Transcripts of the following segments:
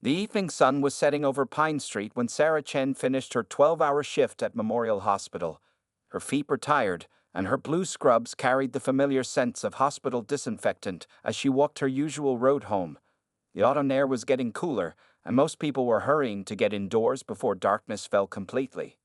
The evening sun was setting over Pine Street when Sarah Chen finished her 12-hour shift at Memorial Hospital. Her feet were tired, and her blue scrubs carried the familiar scents of hospital disinfectant as she walked her usual road home. The autumn air was getting cooler, and most people were hurrying to get indoors before darkness fell completely.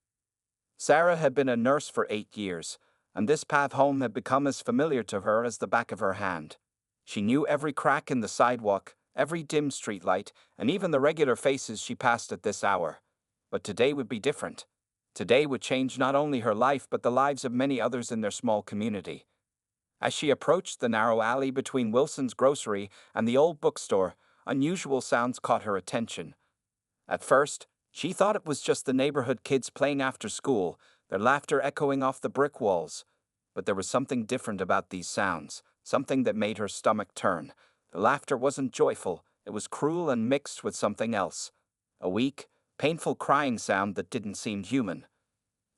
Sarah had been a nurse for 8 years, and this path home had become as familiar to her as the back of her hand. She knew every crack in the sidewalk, every dim streetlight, and even the regular faces she passed at this hour. But today would be different. Today would change not only her life but the lives of many others in their small community. As she approached the narrow alley between Wilson's grocery and the old bookstore, unusual sounds caught her attention. At first, she thought it was just the neighborhood kids playing after school, their laughter echoing off the brick walls. But there was something different about these sounds, something that made her stomach turn. The laughter wasn't joyful, it was cruel and mixed with something else. A weak, painful crying sound that didn't seem human.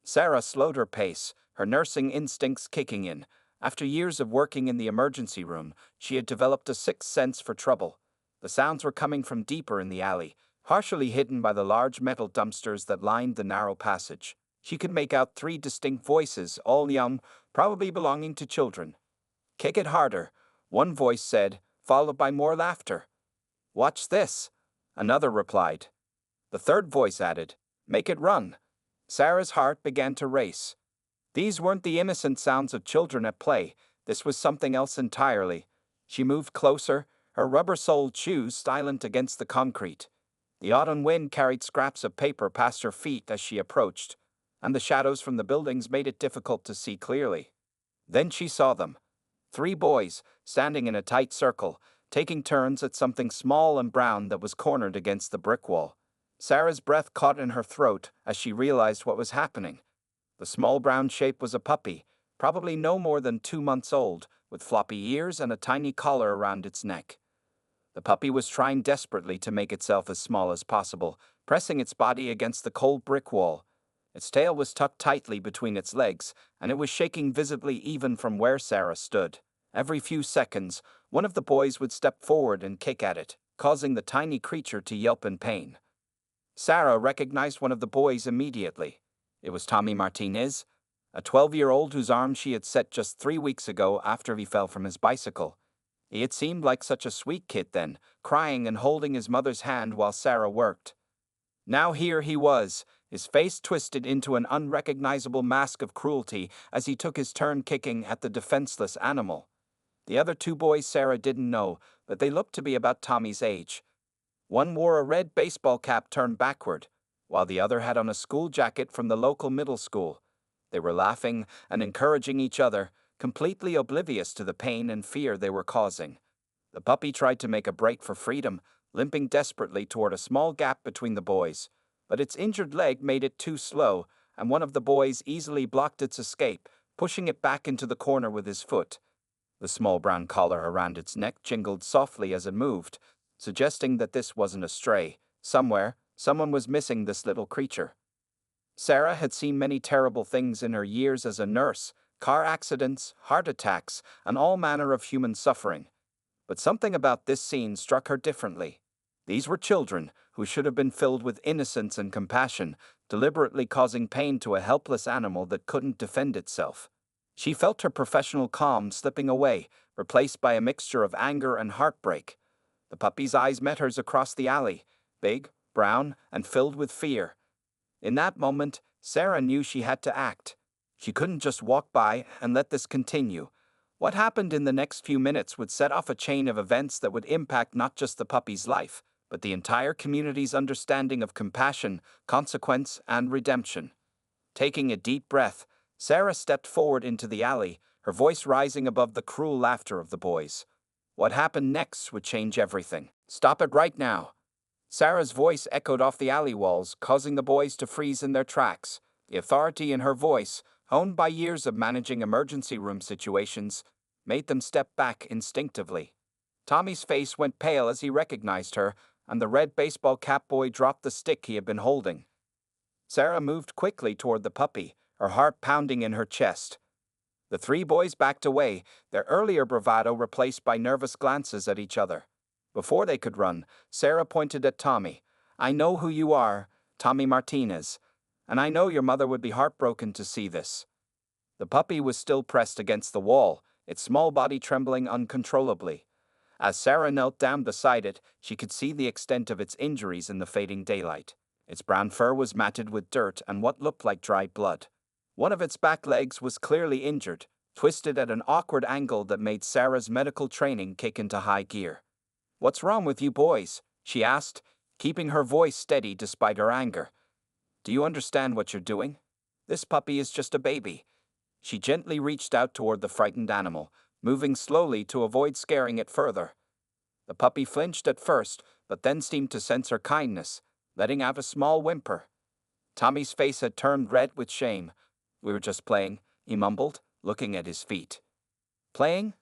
Sarah slowed her pace, her nursing instincts kicking in. After years of working in the emergency room, she had developed a sixth sense for trouble. The sounds were coming from deeper in the alley, partially hidden by the large metal dumpsters that lined the narrow passage. She could make out three distinct voices, all young, probably belonging to children. "Kick it harder," one voice said, followed by more laughter. "Watch this," another replied. The third voice added, "Make it run." Sarah's heart began to race. These weren't the innocent sounds of children at play, this was something else entirely. She moved closer, her rubber-soled shoes silent against the concrete. The autumn wind carried scraps of paper past her feet as she approached, and the shadows from the buildings made it difficult to see clearly. Then she saw them. 3 boys, standing in a tight circle, taking turns at something small and brown that was cornered against the brick wall. Sarah's breath caught in her throat as she realized what was happening. The small brown shape was a puppy, probably no more than 2 months old, with floppy ears and a tiny collar around its neck. The puppy was trying desperately to make itself as small as possible, pressing its body against the cold brick wall. Its tail was tucked tightly between its legs, and it was shaking visibly even from where Sarah stood. Every few seconds, one of the boys would step forward and kick at it, causing the tiny creature to yelp in pain. Sarah recognized one of the boys immediately. It was Tommy Martinez, a 12-year-old whose arm she had set just 3 weeks ago after he fell from his bicycle. He had seemed like such a sweet kid then, crying and holding his mother's hand while Sarah worked. Now here he was, his face twisted into an unrecognizable mask of cruelty as he took his turn kicking at the defenseless animal. The other 2 boys Sarah didn't know, but they looked to be about Tommy's age. One wore a red baseball cap turned backward, while the other had on a school jacket from the local middle school. They were laughing and encouraging each other, completely oblivious to the pain and fear they were causing. The puppy tried to make a break for freedom, limping desperately toward a small gap between the boys, but its injured leg made it too slow, and one of the boys easily blocked its escape, pushing it back into the corner with his foot. The small brown collar around its neck jingled softly as it moved, suggesting that this wasn't a stray. Somewhere, someone was missing this little creature. Sarah had seen many terrible things in her years as a nurse: car accidents, heart attacks, and all manner of human suffering. But something about this scene struck her differently. These were children who should have been filled with innocence and compassion, deliberately causing pain to a helpless animal that couldn't defend itself. She felt her professional calm slipping away, replaced by a mixture of anger and heartbreak. The puppy's eyes met hers across the alley, big, brown, and filled with fear. In that moment, Sarah knew she had to act. She couldn't just walk by and let this continue. What happened in the next few minutes would set off a chain of events that would impact not just the puppy's life, but the entire community's understanding of compassion, consequence, and redemption. Taking a deep breath, Sarah stepped forward into the alley, her voice rising above the cruel laughter of the boys. What happened next would change everything. "Stop it right now." Sarah's voice echoed off the alley walls, causing the boys to freeze in their tracks. The authority in her voice, honed by years of managing emergency room situations, made them step back instinctively. Tommy's face went pale as he recognized her, and the red baseball cap boy dropped the stick he had been holding. Sarah moved quickly toward the puppy, her heart pounding in her chest. The 3 boys backed away, their earlier bravado replaced by nervous glances at each other. Before they could run, Sarah pointed at Tommy. "I know who you are, Tommy Martinez, and I know your mother would be heartbroken to see this." The puppy was still pressed against the wall, its small body trembling uncontrollably. As Sarah knelt down beside it, she could see the extent of its injuries in the fading daylight. Its brown fur was matted with dirt and what looked like dried blood. One of its back legs was clearly injured, twisted at an awkward angle that made Sarah's medical training kick into high gear. "What's wrong with you boys?" she asked, keeping her voice steady despite her anger. "Do you understand what you're doing? This puppy is just a baby." She gently reached out toward the frightened animal, moving slowly to avoid scaring it further. The puppy flinched at first, but then seemed to sense her kindness, letting out a small whimper. Tommy's face had turned red with shame. "We were just playing," he mumbled, looking at his feet. "Playing?"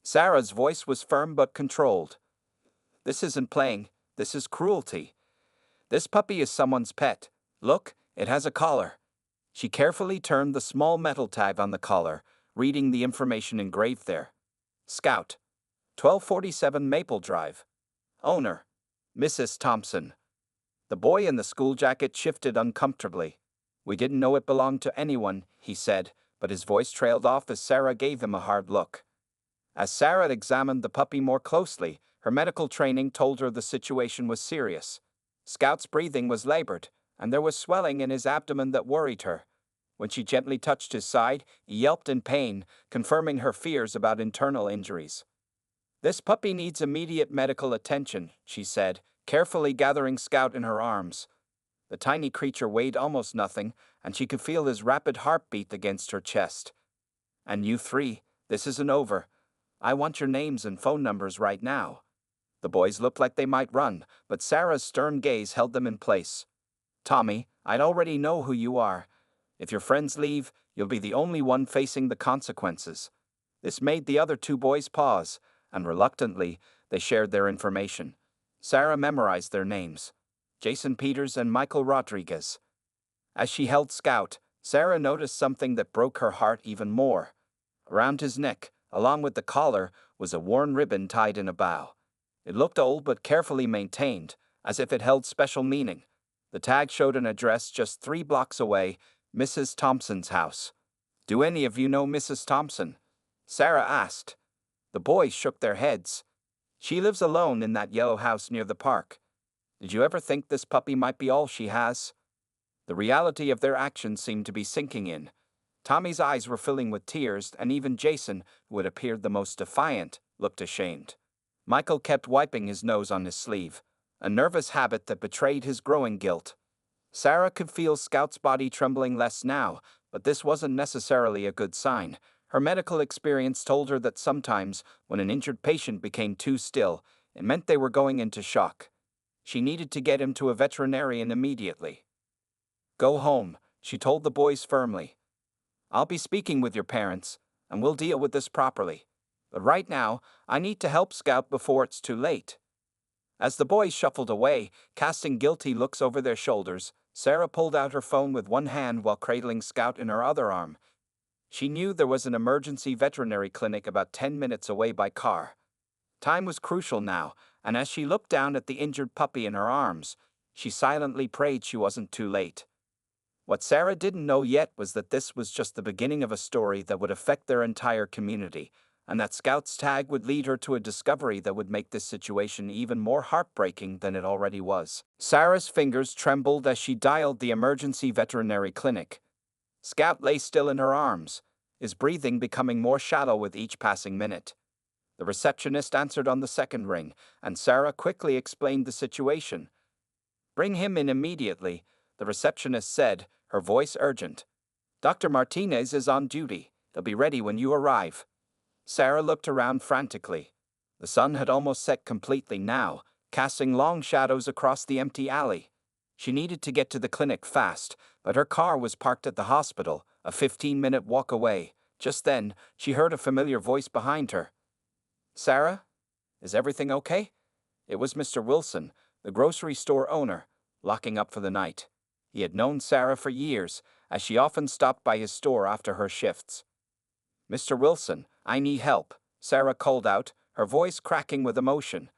Sarah's voice was firm but controlled. "This isn't playing, this is cruelty. This puppy is someone's pet. Look, it has a collar." She carefully turned the small metal tag on the collar, reading the information engraved there. "Scout. 1247 Maple Drive. Owner. Mrs. Thompson." The boy in the school jacket shifted uncomfortably. "We didn't know it belonged to anyone," he said, but his voice trailed off as Sarah gave him a hard look. As Sarah examined the puppy more closely, her medical training told her the situation was serious. Scout's breathing was labored, and there was swelling in his abdomen that worried her. When she gently touched his side, he yelped in pain, confirming her fears about internal injuries. "This puppy needs immediate medical attention," she said, carefully gathering Scout in her arms. The tiny creature weighed almost nothing, and she could feel his rapid heartbeat against her chest. "And you three, this isn't over. I want your names and phone numbers right now." The boys looked like they might run, but Sarah's stern gaze held them in place. "Tommy, I'd already know who you are. If your friends leave, you'll be the only one facing the consequences." This made the other two boys pause, and reluctantly, they shared their information. Sarah memorized their names: Jason Peters and Michael Rodriguez. As she held Scout, Sarah noticed something that broke her heart even more. Around his neck, along with the collar, was a worn ribbon tied in a bow. It looked old but carefully maintained, as if it held special meaning. The tag showed an address just 3 blocks away, Mrs. Thompson's house. "Do any of you know Mrs. Thompson?" Sarah asked. The boys shook their heads. "She lives alone in that yellow house near the park. Did you ever think this puppy might be all she has?" The reality of their actions seemed to be sinking in. Tommy's eyes were filling with tears, and even Jason, who had appeared the most defiant, looked ashamed. Michael kept wiping his nose on his sleeve, a nervous habit that betrayed his growing guilt. Sarah could feel Scout's body trembling less now, but this wasn't necessarily a good sign. Her medical experience told her that sometimes, when an injured patient became too still, it meant they were going into shock. She needed to get him to a veterinarian immediately. "Go home," she told the boys firmly. "I'll be speaking with your parents, and we'll deal with this properly. But right now, I need to help Scout before it's too late." As the boys shuffled away, casting guilty looks over their shoulders, Sarah pulled out her phone with one hand while cradling Scout in her other arm. She knew there was an emergency veterinary clinic about 10 minutes away by car. Time was crucial now, and as she looked down at the injured puppy in her arms, she silently prayed she wasn't too late. What Sarah didn't know yet was that this was just the beginning of a story that would affect their entire community, and that Scout's tag would lead her to a discovery that would make this situation even more heartbreaking than it already was. Sarah's fingers trembled as she dialed the emergency veterinary clinic. Scout lay still in her arms, his breathing becoming more shallow with each passing minute. The receptionist answered on the second ring, and Sarah quickly explained the situation. "Bring him in immediately," the receptionist said, her voice urgent. "Dr. Martinez is on duty. He'll be ready when you arrive." Sarah looked around frantically. The sun had almost set completely now, casting long shadows across the empty alley. She needed to get to the clinic fast, but her car was parked at the hospital, a 15-minute walk away. Just then, she heard a familiar voice behind her. "Sarah? Is everything okay?" It was Mr. Wilson, the grocery store owner, locking up for the night. He had known Sarah for years, as she often stopped by his store after her shifts. "Mr. Wilson, I need help," Sarah called out, her voice cracking with emotion.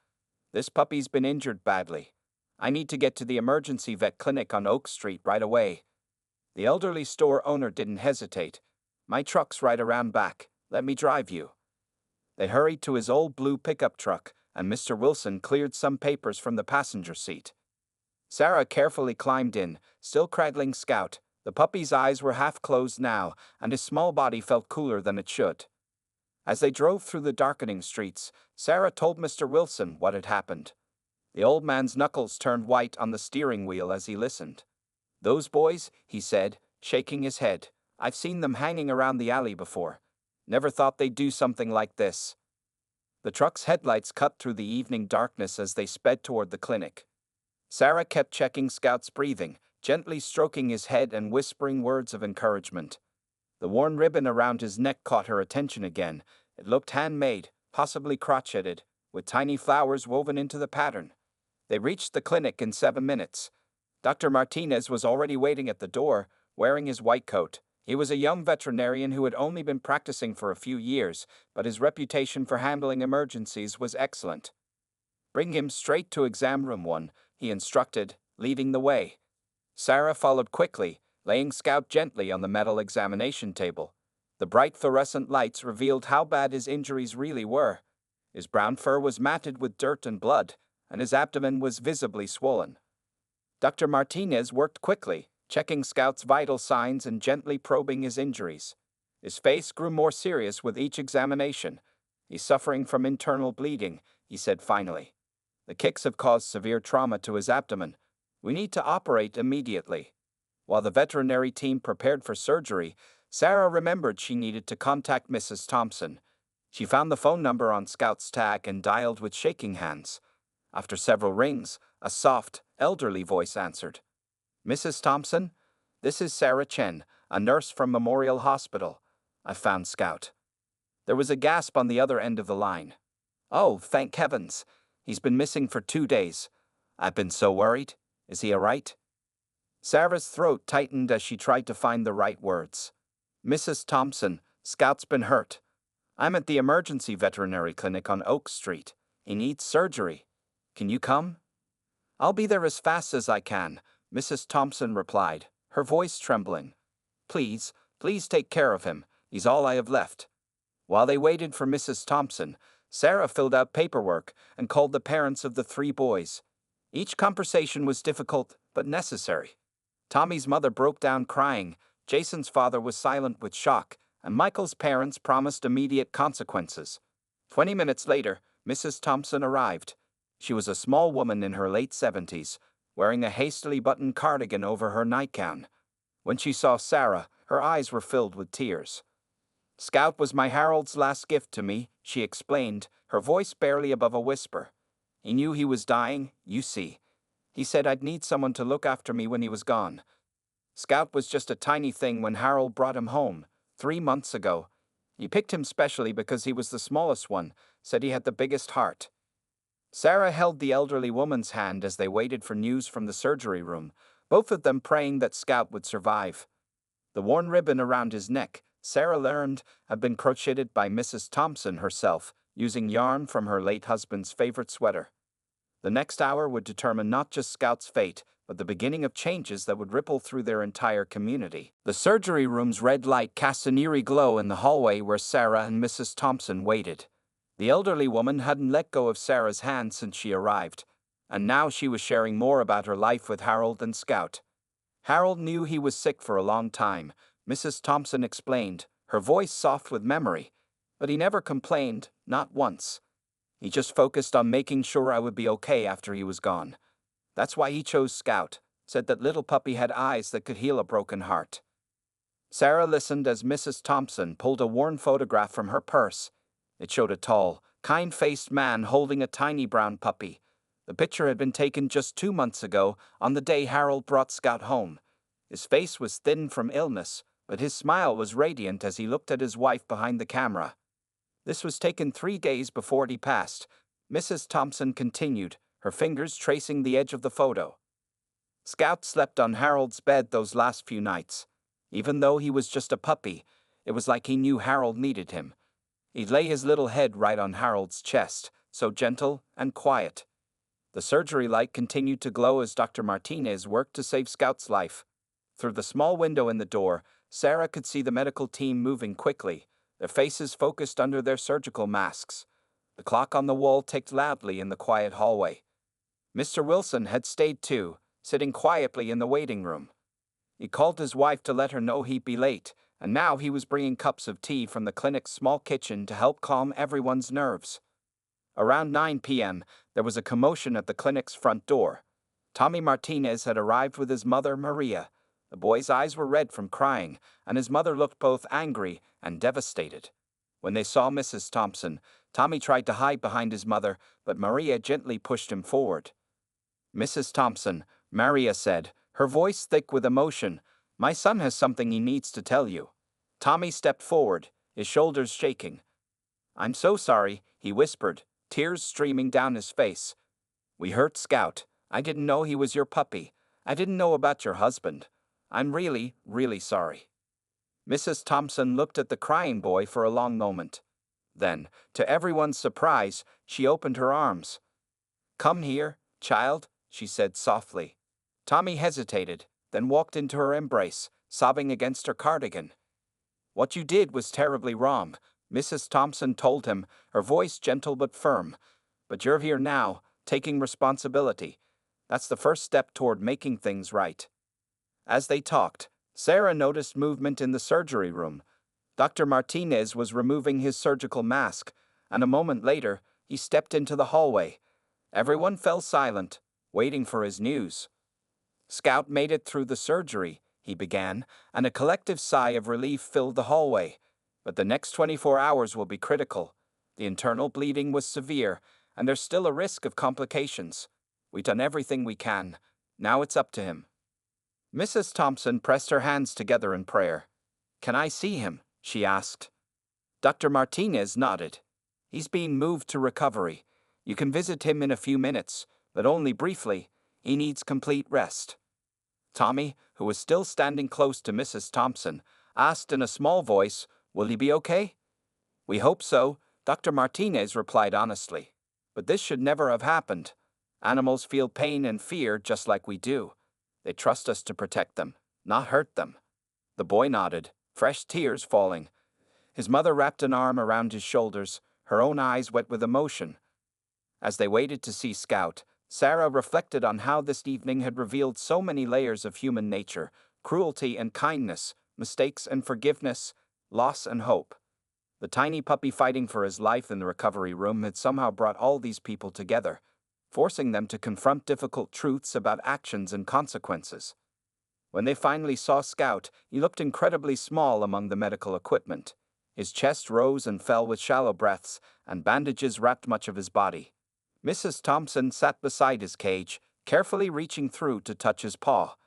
This puppy's been injured badly. I need to get to the emergency vet clinic on Oak Street right away." The elderly store owner didn't hesitate. "My truck's right around back. Let me drive you." They hurried to his old blue pickup truck, and Mr. Wilson cleared some papers from the passenger seat. Sarah carefully climbed in, still cradling Scout. The puppy's eyes were half closed now, and his small body felt cooler than it should. As they drove through the darkening streets, Sarah told Mr. Wilson what had happened. The old man's knuckles turned white on the steering wheel as he listened. "Those boys," he said, shaking his head. "I've seen them hanging around the alley before. Never thought they'd do something like this." The truck's headlights cut through the evening darkness as they sped toward the clinic. Sarah kept checking Scout's breathing, gently stroking his head and whispering words of encouragement. The worn ribbon around his neck caught her attention again. It looked handmade, possibly crotcheted, with tiny flowers woven into the pattern. They reached the clinic in 7 minutes. Dr. Martinez was already waiting at the door, wearing his white coat. He was a young veterinarian who had only been practicing for a few years, but his reputation for handling emergencies was excellent. "Bring him straight to exam room 1, he instructed, leading the way. Sarah followed quickly, laying Scout gently on the metal examination table. The bright fluorescent lights revealed how bad his injuries really were. His brown fur was matted with dirt and blood, and his abdomen was visibly swollen. Dr. Martinez worked quickly, checking Scout's vital signs and gently probing his injuries. His face grew more serious with each examination. "He's suffering from internal bleeding," he said finally. "The kicks have caused severe trauma to his abdomen. We need to operate immediately." While the veterinary team prepared for surgery, Sarah remembered she needed to contact Mrs. Thompson. She found the phone number on Scout's tag and dialed with shaking hands. After several rings, a soft, elderly voice answered. "Mrs. Thompson? This is Sarah Chen, a nurse from Memorial Hospital. I've found Scout." There was a gasp on the other end of the line. "Oh, thank heavens. He's been missing for 2 days. I've been so worried. Is he all right?" Sarah's throat tightened as she tried to find the right words. "Mrs. Thompson, Scout's been hurt. I'm at the emergency veterinary clinic on Oak Street. He needs surgery. Can you come?" "I'll be there as fast as I can," Mrs. Thompson replied, her voice trembling. Please take care of him. He's all I have left." While they waited for Mrs. Thompson, Sarah filled out paperwork and called the parents of the 3 boys. Each conversation was difficult but necessary. Tommy's mother broke down crying, Jason's father was silent with shock, and Michael's parents promised immediate consequences. 20 minutes later, Mrs. Thompson arrived. She was a small woman in her late 70s, wearing a hastily buttoned cardigan over her nightgown. When she saw Sarah, her eyes were filled with tears. "Scout was my Harold's last gift to me," she explained, her voice barely above a whisper. "He knew he was dying, you see. He said I'd need someone to look after me when he was gone. Scout was just a tiny thing when Harold brought him home, 3 months ago. He picked him specially because he was the smallest one, said he had the biggest heart." Sarah held the elderly woman's hand as they waited for news from the surgery room, both of them praying that Scout would survive. The worn ribbon around his neck, Sarah learned, had been crocheted by Mrs. Thompson herself, using yarn from her late husband's favorite sweater. The next hour would determine not just Scout's fate, but the beginning of changes that would ripple through their entire community. The surgery room's red light cast an eerie glow in the hallway where Sarah and Mrs. Thompson waited. The elderly woman hadn't let go of Sarah's hand since she arrived, and now she was sharing more about her life with Harold and Scout. "Harold knew he was sick for a long time," Mrs. Thompson explained, her voice soft with memory. "But he never complained, not once. He just focused on making sure I would be okay after he was gone. That's why he chose Scout, said that little puppy had eyes that could heal a broken heart." Sarah listened as Mrs. Thompson pulled a worn photograph from her purse. It showed a tall, kind-faced man holding a tiny brown puppy. The picture had been taken just 2 months ago, on the day Harold brought Scout home. His face was thin from illness, but his smile was radiant as he looked at his wife behind the camera. "This was taken 3 days before he passed," Mrs. Thompson continued, her fingers tracing the edge of the photo. "Scout slept on Harold's bed those last few nights. Even though he was just a puppy, it was like he knew Harold needed him. He'd lay his little head right on Harold's chest, so gentle and quiet. The surgery light continued to glow as Dr. Martinez worked to save Scout's life. Through the small window in the door, Sarah could see the medical team moving quickly, their faces focused under their surgical masks. The clock on the wall ticked loudly in the quiet hallway. Mr. Wilson had stayed too, sitting quietly in the waiting room. He called his wife to let her know he'd be late, and now he was bringing cups of tea from the clinic's small kitchen to help calm everyone's nerves. Around 9 p.m., there was a commotion at the clinic's front door. Tommy Martinez had arrived with his mother, Maria. The boy's eyes were red from crying, and his mother looked both angry and devastated. When they saw Mrs. Thompson, Tommy tried to hide behind his mother, but Maria gently pushed him forward. "Mrs. Thompson," Maria said, her voice thick with emotion, "my son has something he needs to tell you." Tommy stepped forward, his shoulders shaking. "I'm so sorry," he whispered, tears streaming down his face. "We hurt Scout. I didn't know he was your puppy. I didn't know about your husband. I'm really, really sorry." Mrs. Thompson looked at the crying boy for a long moment. Then, to everyone's surprise, she opened her arms. "Come here, child," she said softly. Tommy hesitated, then walked into her embrace, sobbing against her cardigan. "What you did was terribly wrong," Mrs. Thompson told him, her voice gentle but firm. "But you're here now, taking responsibility. That's the first step toward making things right." As they talked, Sarah noticed movement in the surgery room. Dr. Martinez was removing his surgical mask, and a moment later, he stepped into the hallway. Everyone fell silent, waiting for his news. "Scout made it through the surgery," he began, and a collective sigh of relief filled the hallway. "But the next 24 hours will be critical. The internal bleeding was severe, and there's still a risk of complications. We've done everything we can. Now it's up to him." Mrs. Thompson pressed her hands together in prayer. "Can I see him?" she asked. Dr. Martinez nodded. "He's being moved to recovery. You can visit him in a few minutes, but only briefly. He needs complete rest." Tommy, who was still standing close to Mrs. Thompson, asked in a small voice, "Will he be okay?" "We hope so," Dr. Martinez replied honestly. "But this should never have happened. Animals feel pain and fear just like we do. They trust us to protect them, not hurt them." The boy nodded, fresh tears falling. His mother wrapped an arm around his shoulders, her own eyes wet with emotion. As they waited to see Scout, Sarah reflected on how this evening had revealed so many layers of human nature: cruelty and kindness, mistakes and forgiveness, loss and hope. The tiny puppy fighting for his life in the recovery room had somehow brought all these people together, forcing them to confront difficult truths about actions and consequences. When they finally saw Scout, he looked incredibly small among the medical equipment. His chest rose and fell with shallow breaths, and bandages wrapped much of his body. Mrs. Thompson sat beside his cage, carefully reaching through to touch his paw.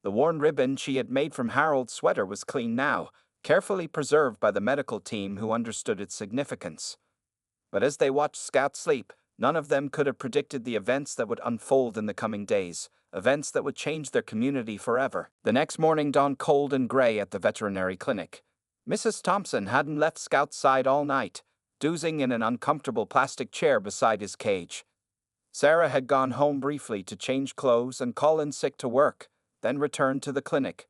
The worn ribbon she had made from Harold's sweater was clean now, carefully preserved by the medical team who understood its significance. But as they watched Scout sleep, none of them could have predicted the events that would unfold in the coming days, events that would change their community forever. The next morning dawned cold and gray at the veterinary clinic. Mrs. Thompson hadn't left Scout's side all night, doozing in an uncomfortable plastic chair beside his cage. Sarah had gone home briefly to change clothes and call in sick to work, then returned to the clinic.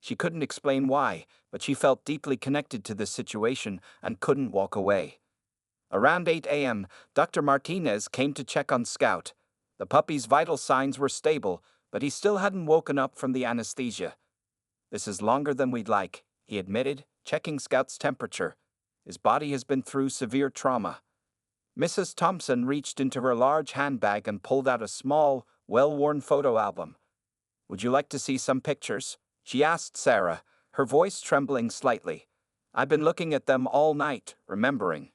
She couldn't explain why, but she felt deeply connected to this situation and couldn't walk away. Around 8 a.m., Dr. Martinez came to check on Scout. The puppy's vital signs were stable, but he still hadn't woken up from the anesthesia. "This is longer than we'd like," he admitted, checking Scout's temperature. "His body has been through severe trauma." Mrs. Thompson reached into her large handbag and pulled out a small, well-worn photo album. "Would you like to see some pictures?" she asked Sarah, her voice trembling slightly. "I've been looking at them all night, remembering."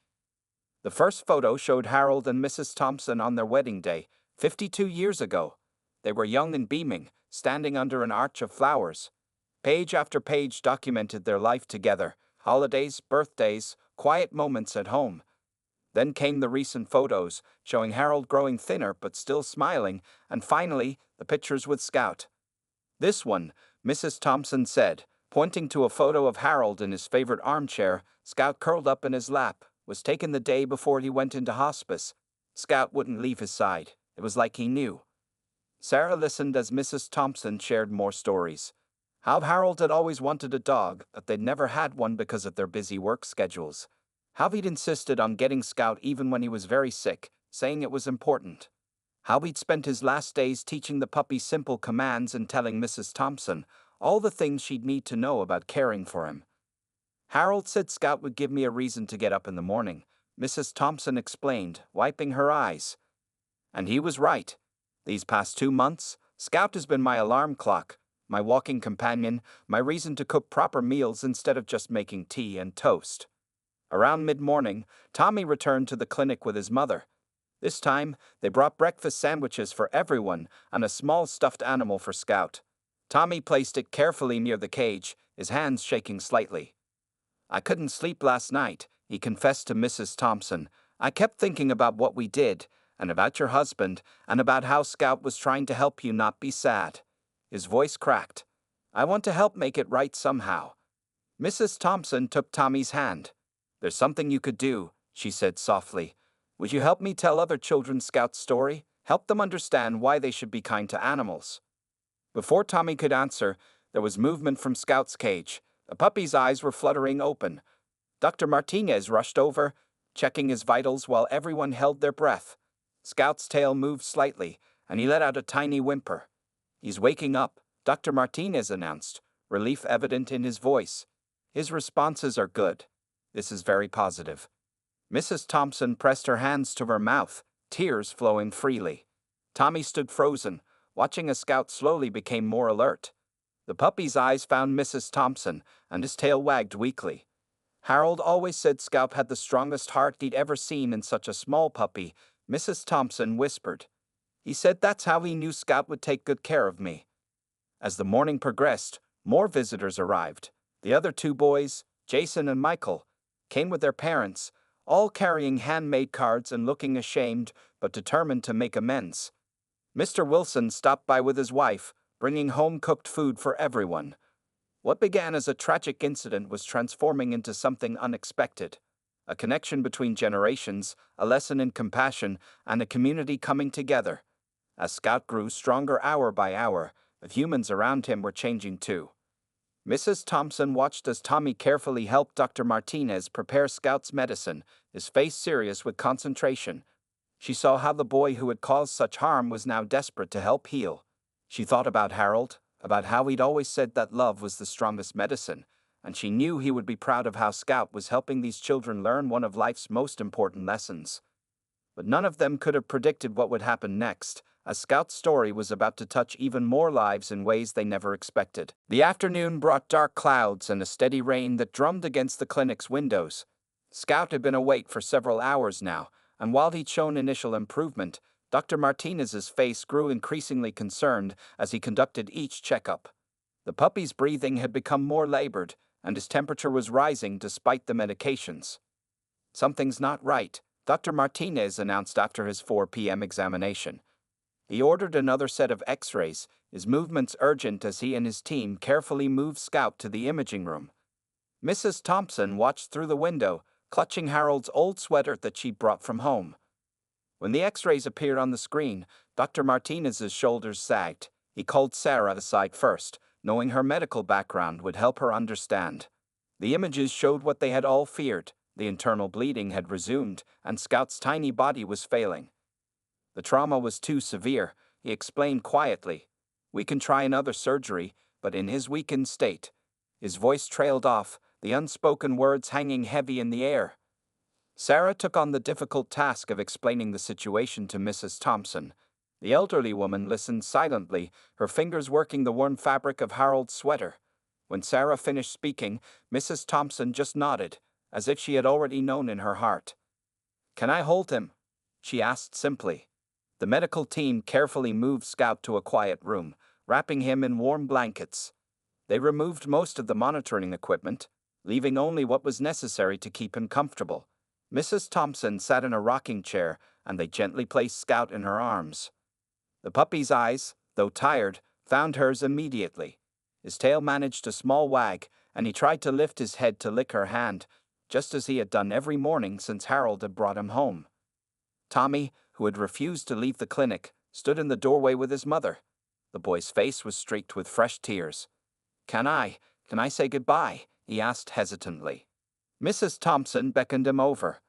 The first photo showed Harold and Mrs. Thompson on their wedding day, 52 years ago. They were young and beaming, standing under an arch of flowers. Page after page documented their life together: holidays, birthdays, quiet moments at home. Then came the recent photos, showing Harold growing thinner but still smiling, and finally, the pictures with Scout. "This one," Mrs. Thompson said, pointing to a photo of Harold in his favorite armchair, Scout curled up in his lap, was taken the day before he went into hospice. Scout wouldn't leave his side. It was like he knew. Sarah listened as Mrs. Thompson shared more stories. How Harold had always wanted a dog, but they'd never had one because of their busy work schedules. How he'd insisted on getting Scout even when he was very sick, saying it was important. How he'd spent his last days teaching the puppy simple commands and telling Mrs. Thompson all the things she'd need to know about caring for him. Harold said Scout would give me a reason to get up in the morning, Mrs. Thompson explained, wiping her eyes. And he was right. These past 2 months, Scout has been my alarm clock, my walking companion, my reason to cook proper meals instead of just making tea and toast. Around mid-morning, Tommy returned to the clinic with his mother. This time, they brought breakfast sandwiches for everyone and a small stuffed animal for Scout. Tommy placed it carefully near the cage, his hands shaking slightly. I couldn't sleep last night, he confessed to Mrs. Thompson. I kept thinking about what we did, and about your husband, and about how Scout was trying to help you not be sad. His voice cracked. I want to help make it right somehow. Mrs. Thompson took Tommy's hand. There's something you could do, she said softly. Would you help me tell other children Scout's story? Help them understand why they should be kind to animals. Before Tommy could answer, there was movement from Scout's cage. The puppy's eyes were fluttering open. Dr. Martinez rushed over, checking his vitals while everyone held their breath. Scout's tail moved slightly, and he let out a tiny whimper. He's waking up, Dr. Martinez announced, relief evident in his voice. His responses are good. This is very positive. Mrs. Thompson pressed her hands to her mouth, tears flowing freely. Tommy stood frozen, watching as Scout slowly became more alert. The puppy's eyes found Mrs. Thompson, and his tail wagged weakly. Harold always said Scout had the strongest heart he'd ever seen in such a small puppy, Mrs. Thompson whispered. He said that's how he knew Scout would take good care of me. As the morning progressed, more visitors arrived. The other 2 boys, Jason and Michael, came with their parents, all carrying handmade cards and looking ashamed but determined to make amends. Mr. Wilson stopped by with his wife, bringing home-cooked food for everyone. What began as a tragic incident was transforming into something unexpected. A connection between generations, a lesson in compassion, and a community coming together. As Scout grew stronger hour by hour, the humans around him were changing too. Mrs. Thompson watched as Tommy carefully helped Dr. Martinez prepare Scout's medicine, his face serious with concentration. She saw how the boy who had caused such harm was now desperate to help heal. She thought about Harold, about how he'd always said that love was the strongest medicine, and she knew he would be proud of how Scout was helping these children learn one of life's most important lessons. But none of them could have predicted what would happen next, as Scout's story was about to touch even more lives in ways they never expected. The afternoon brought dark clouds and a steady rain that drummed against the clinic's windows. Scout had been awake for several hours now, and while he'd shown initial improvement, Dr. Martinez's face grew increasingly concerned as he conducted each checkup. The puppy's breathing had become more labored, and his temperature was rising despite the medications. Something's not right, Dr. Martinez announced after his 4 p.m. examination. He ordered another set of x-rays, his movements urgent as he and his team carefully moved Scout to the imaging room. Mrs. Thompson watched through the window, clutching Harold's old sweater that she'd brought from home. When the x-rays appeared on the screen, Dr. Martinez's shoulders sagged. He called Sarah aside first, knowing her medical background would help her understand. The images showed what they had all feared. The internal bleeding had resumed, and Scout's tiny body was failing. The trauma was too severe, he explained quietly. We can try another surgery, but in his weakened state. His voice trailed off, the unspoken words hanging heavy in the air. Sarah took on the difficult task of explaining the situation to Mrs. Thompson. The elderly woman listened silently, her fingers working the worn fabric of Harold's sweater. When Sarah finished speaking, Mrs. Thompson just nodded, as if she had already known in her heart. "Can I hold him?" she asked simply. The medical team carefully moved Scout to a quiet room, wrapping him in warm blankets. They removed most of the monitoring equipment, leaving only what was necessary to keep him comfortable. Mrs. Thompson sat in a rocking chair, and they gently placed Scout in her arms. The puppy's eyes, though tired, found hers immediately. His tail managed a small wag, and he tried to lift his head to lick her hand, just as he had done every morning since Harold had brought him home. Tommy, who had refused to leave the clinic, stood in the doorway with his mother. The boy's face was streaked with fresh tears. Can I say goodbye?" he asked hesitantly. Mrs. Thompson beckoned him over.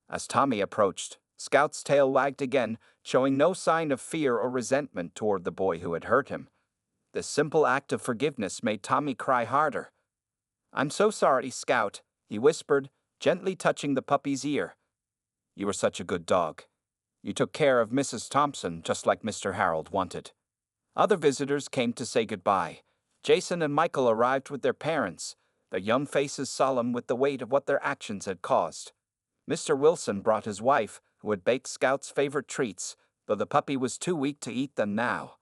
As Tommy approached, Scout's tail wagged again, showing no sign of fear or resentment toward the boy who had hurt him. This simple act of forgiveness made Tommy cry harder. "I'm so sorry, Scout," he whispered, gently touching the puppy's ear. "You were such a good dog. You took care of Mrs. Thompson just like Mr. Harold wanted." Other visitors came to say goodbye. Jason and Michael arrived with their parents, their young faces solemn with the weight of what their actions had caused. Mr. Wilson brought his wife, who had baked Scout's favorite treats, though the puppy was too weak to eat them now.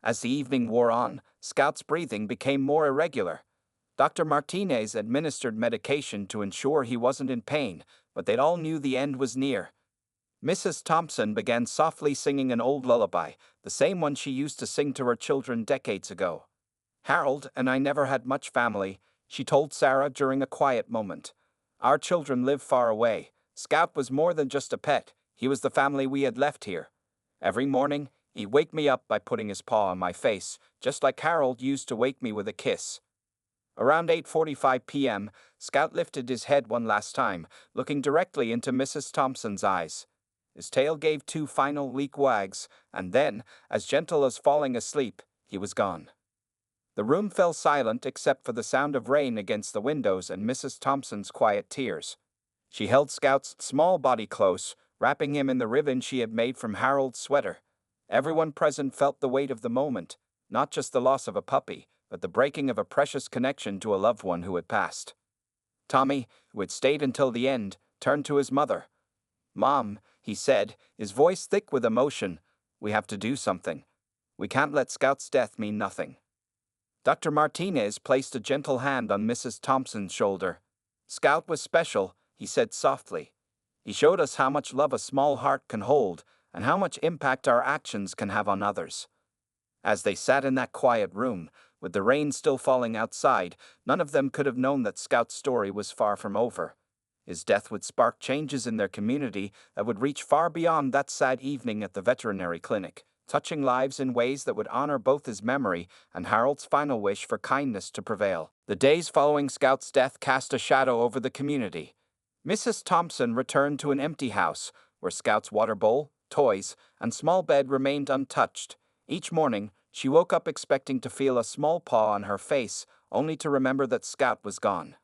As the evening wore on, Scout's breathing became more irregular. Dr. Martinez administered medication to ensure he wasn't in pain, but they all knew the end was near. Mrs. Thompson began softly singing an old lullaby, the same one she used to sing to her children decades ago. "Harold and I never had much family," she told Sarah during a quiet moment. "Our children live far away. Scout was more than just a pet, he was the family we had left here. Every morning, he'd wake me up by putting his paw on my face, just like Harold used to wake me with a kiss." Around 8:45 p.m., Scout lifted his head one last time, looking directly into Mrs. Thompson's eyes. His tail gave two final weak wags, and then, as gentle as falling asleep, he was gone. The room fell silent except for the sound of rain against the windows and Mrs. Thompson's quiet tears. She held Scout's small body close, wrapping him in the ribbon she had made from Harold's sweater. Everyone present felt the weight of the moment, not just the loss of a puppy, but the breaking of a precious connection to a loved one who had passed. Tommy, who had stayed until the end, turned to his mother. "Mom," he said, his voice thick with emotion, "we have to do something. We can't let Scout's death mean nothing." Dr. Martinez placed a gentle hand on Mrs. Thompson's shoulder. "Scout was special," he said softly. "He showed us how much love a small heart can hold and how much impact our actions can have on others." As they sat in that quiet room, with the rain still falling outside, none of them could have known that Scout's story was far from over. His death would spark changes in their community that would reach far beyond that sad evening at the veterinary clinic, touching lives in ways that would honor both his memory and Harold's final wish for kindness to prevail. The days following Scout's death cast a shadow over the community. Mrs. Thompson returned to an empty house, where Scout's water bowl, toys, and small bed remained untouched. Each morning, she woke up expecting to feel a small paw on her face, only to remember that Scout was gone.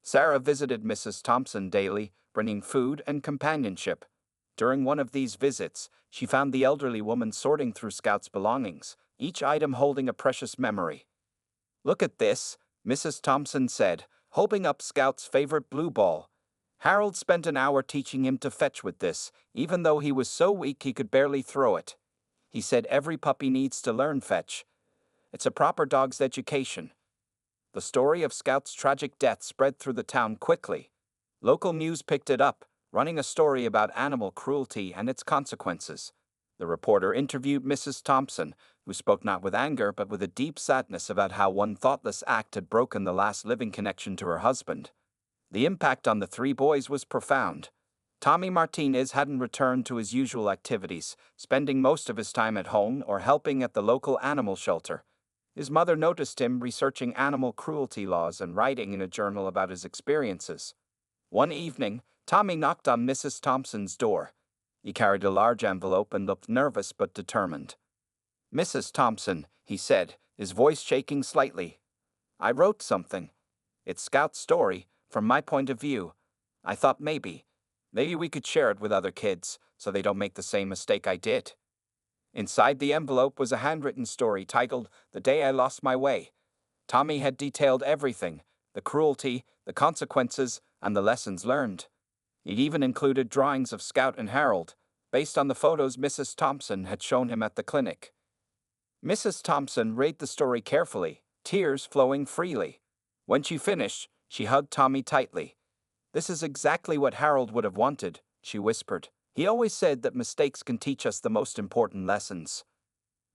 Sarah visited Mrs. Thompson daily, bringing food and companionship. During one of these visits, she found the elderly woman sorting through Scout's belongings, each item holding a precious memory. "Look at this," Mrs. Thompson said, holding up Scout's favorite blue ball. "Harold spent an hour teaching him to fetch with this, even though he was so weak he could barely throw it. He said every puppy needs to learn fetch. It's a proper dog's education." The story of Scout's tragic death spread through the town quickly. Local news picked it up, running a story about animal cruelty and its consequences. The reporter interviewed Mrs. Thompson, who spoke not with anger but with a deep sadness about how one thoughtless act had broken the last living connection to her husband. The impact on the three boys was profound. Tommy Martinez hadn't returned to his usual activities, spending most of his time at home or helping at the local animal shelter. His mother noticed him researching animal cruelty laws and writing in a journal about his experiences. One evening, Tommy knocked on Mrs. Thompson's door. He carried a large envelope and looked nervous but determined. "Mrs. Thompson," he said, his voice shaking slightly. "I wrote something. It's Scout's story, from my point of view. I thought maybe we could share it with other kids, so they don't make the same mistake I did." Inside the envelope was a handwritten story titled "The Day I Lost My Way." Tommy had detailed everything: the cruelty, the consequences, and the lessons learned. He'd even included drawings of Scout and Harold, based on the photos Mrs. Thompson had shown him at the clinic. Mrs. Thompson read the story carefully, tears flowing freely. When she finished, she hugged Tommy tightly. "This is exactly what Harold would have wanted," she whispered. "He always said that mistakes can teach us the most important lessons."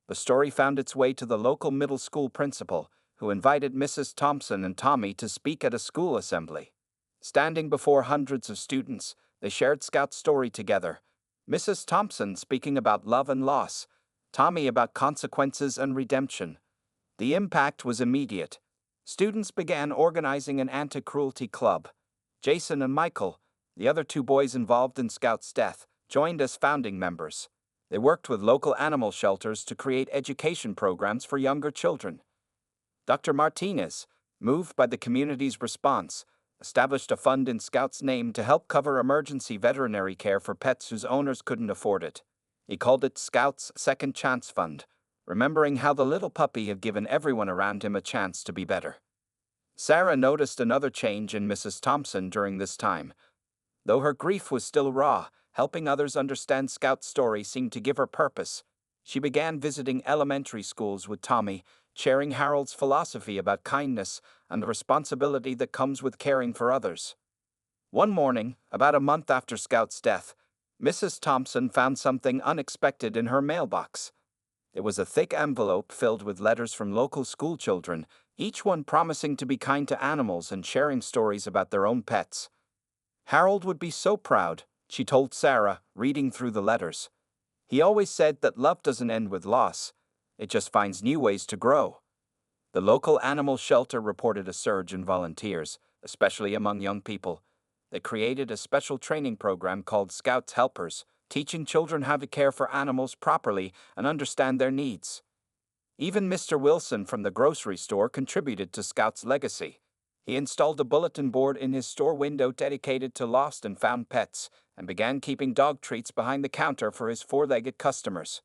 The story found its way to the local middle school principal, who invited Mrs. Thompson and Tommy to speak at a school assembly. Standing before hundreds of students, they shared Scout's story together. Mrs. Thompson speaking about love and loss, Tommy about consequences and redemption. The impact was immediate. Students began organizing an anti-cruelty club. Jason and Michael, the other two boys involved in Scout's death, joined as founding members. They worked with local animal shelters to create education programs for younger children. Dr. Martinez, moved by the community's response, established a fund in Scout's name to help cover emergency veterinary care for pets whose owners couldn't afford it. He called it Scout's Second Chance Fund, remembering how the little puppy had given everyone around him a chance to be better. Sarah noticed another change in Mrs. Thompson during this time. Though her grief was still raw, helping others understand Scout's story seemed to give her purpose. She began visiting elementary schools with Tommy, sharing Harold's philosophy about kindness and the responsibility that comes with caring for others. One morning, about a month after Scout's death, Mrs. Thompson found something unexpected in her mailbox. It was a thick envelope filled with letters from local schoolchildren, each one promising to be kind to animals and sharing stories about their own pets. Harold would be so proud, she told Sarah, reading through the letters. He always said that love doesn't end with loss, it just finds new ways to grow. The local animal shelter reported a surge in volunteers, especially among young people. They created a special training program called Scouts Helpless, teaching children how to care for animals properly and understand their needs. Even Mr. Wilson from the grocery store contributed to Scout's legacy. He installed a bulletin board in his store window dedicated to lost and found pets, and began keeping dog treats behind the counter for his four-legged customers.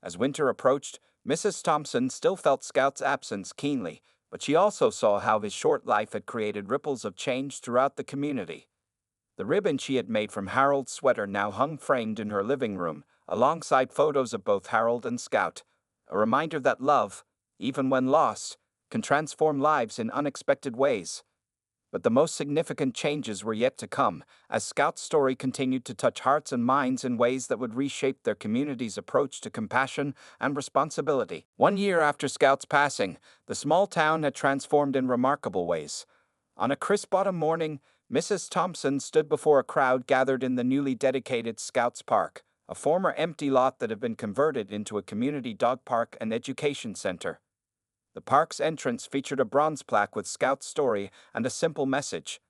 As winter approached, Mrs. Thompson still felt Scout's absence keenly, but she also saw how his short life had created ripples of change throughout the community. The ribbon she had made from Harold's sweater now hung framed in her living room, alongside photos of both Harold and Scout, a reminder that love, even when lost, can transform lives in unexpected ways. But the most significant changes were yet to come, as Scout's story continued to touch hearts and minds in ways that would reshape their community's approach to compassion and responsibility. 1 year after Scout's passing, the small town had transformed in remarkable ways. On a crisp autumn morning, Mrs. Thompson stood before a crowd gathered in the newly dedicated Scouts Park, a former empty lot that had been converted into a community dog park and education center. The park's entrance featured a bronze plaque with Scout's story and a simple message: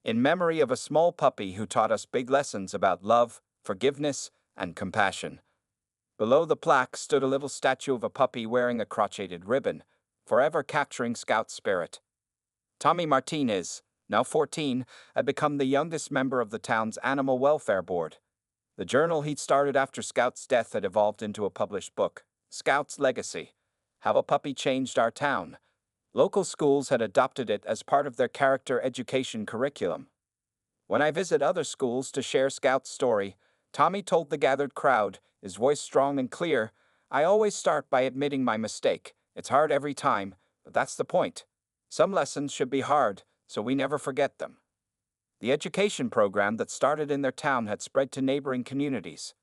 "In memory of a small puppy who taught us big lessons about love, forgiveness, and compassion." Below the plaque stood a little statue of a puppy wearing a crocheted ribbon, forever capturing Scout's spirit. Tommy Martinez, now 14, had become the youngest member of the town's Animal Welfare Board. The journal he'd started after Scout's death had evolved into a published book, Scout's Legacy: How a Puppy Changed Our Town. Local schools had adopted it as part of their character education curriculum. When I visit other schools to share Scout's story, Tommy told the gathered crowd, his voice strong and clear, "I always start by admitting my mistake. It's hard every time, but that's the point. Some lessons should be hard, so we never forget them." The education program that started in their town had spread to neighboring communities.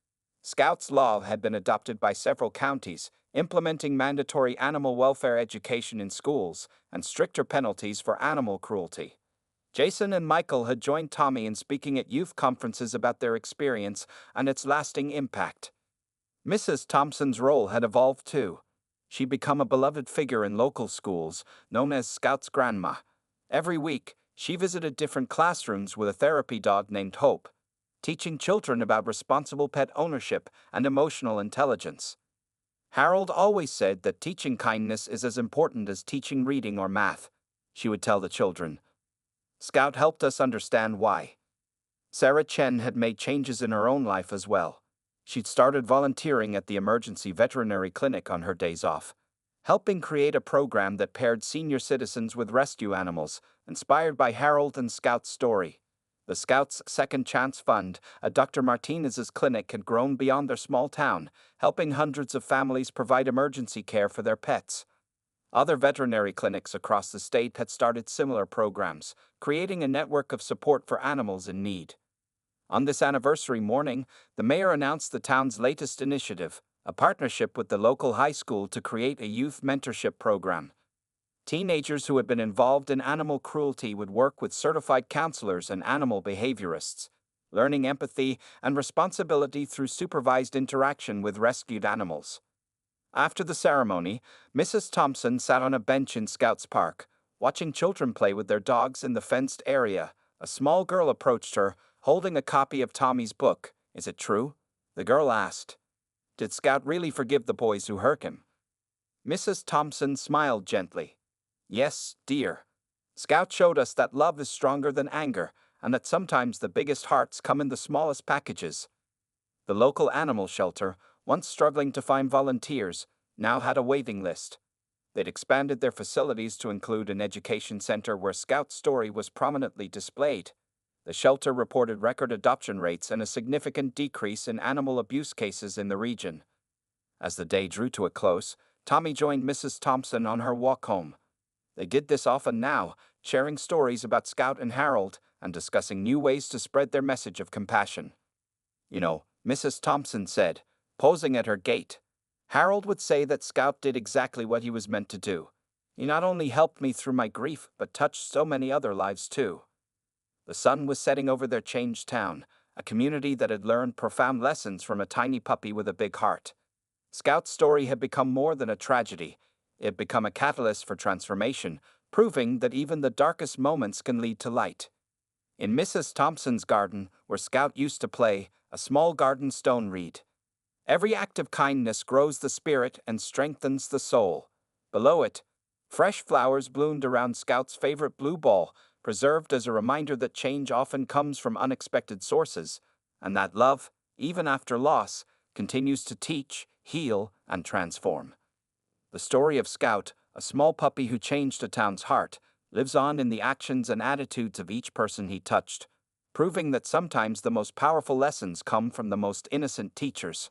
Scouts law had been adopted by several counties, implementing mandatory animal welfare education in schools and stricter penalties for animal cruelty. Jason and Michael had joined Tommy in speaking at youth conferences about their experience and its lasting impact. Mrs. Thompson's role had evolved too. She'd become a beloved figure in local schools, known as Scout's Grandma. Every week, she visited different classrooms with a therapy dog named Hope, teaching children about responsible pet ownership and emotional intelligence. Harold always said that teaching kindness is as important as teaching reading or math, she would tell the children. Scout helped us understand why. Sarah Chen had made changes in her own life as well. She'd started volunteering at the emergency veterinary clinic on her days off, helping create a program that paired senior citizens with rescue animals, inspired by Harold and Scout's story. The Scouts' Second Chance Fund at Dr. Martinez's clinic had grown beyond their small town, helping hundreds of families provide emergency care for their pets. Other veterinary clinics across the state had started similar programs, creating a network of support for animals in need. On this anniversary morning, the mayor announced the town's latest initiative, a partnership with the local high school to create a youth mentorship program. Teenagers who had been involved in animal cruelty would work with certified counselors and animal behaviorists, learning empathy and responsibility through supervised interaction with rescued animals. After the ceremony, Mrs. Thompson sat on a bench in Scouts Park, watching children play with their dogs in the fenced area. A small girl approached her, holding a copy of Tommy's book. "Is it true?" the girl asked. "Did Scout really forgive the boys who hurt him?" Mrs. Thompson smiled gently. "Yes, dear. Scout showed us that love is stronger than anger, and that sometimes the biggest hearts come in the smallest packages." The local animal shelter, once struggling to find volunteers, now had a waiting list. They'd expanded their facilities to include an education center where Scout's story was prominently displayed. The shelter reported record adoption rates and a significant decrease in animal abuse cases in the region. As the day drew to a close, Tommy joined Mrs. Thompson on her walk home. They did this often now, sharing stories about Scout and Harold and discussing new ways to spread their message of compassion. "You know," Mrs. Thompson said, posing at her gate, "Harold would say that Scout did exactly what he was meant to do. He not only helped me through my grief, but touched so many other lives too." The sun was setting over their changed town, a community that had learned profound lessons from a tiny puppy with a big heart. Scout's story had become more than a tragedy. It had become a catalyst for transformation, proving that even the darkest moments can lead to light. In Mrs. Thompson's garden, where Scout used to play, a small garden stone read, "Every act of kindness grows the spirit and strengthens the soul." Below it, fresh flowers bloomed around Scout's favorite blue ball, preserved as a reminder that change often comes from unexpected sources, and that love, even after loss, continues to teach, heal, and transform. The story of Scout, a small puppy who changed a town's heart, lives on in the actions and attitudes of each person he touched, proving that sometimes the most powerful lessons come from the most innocent teachers.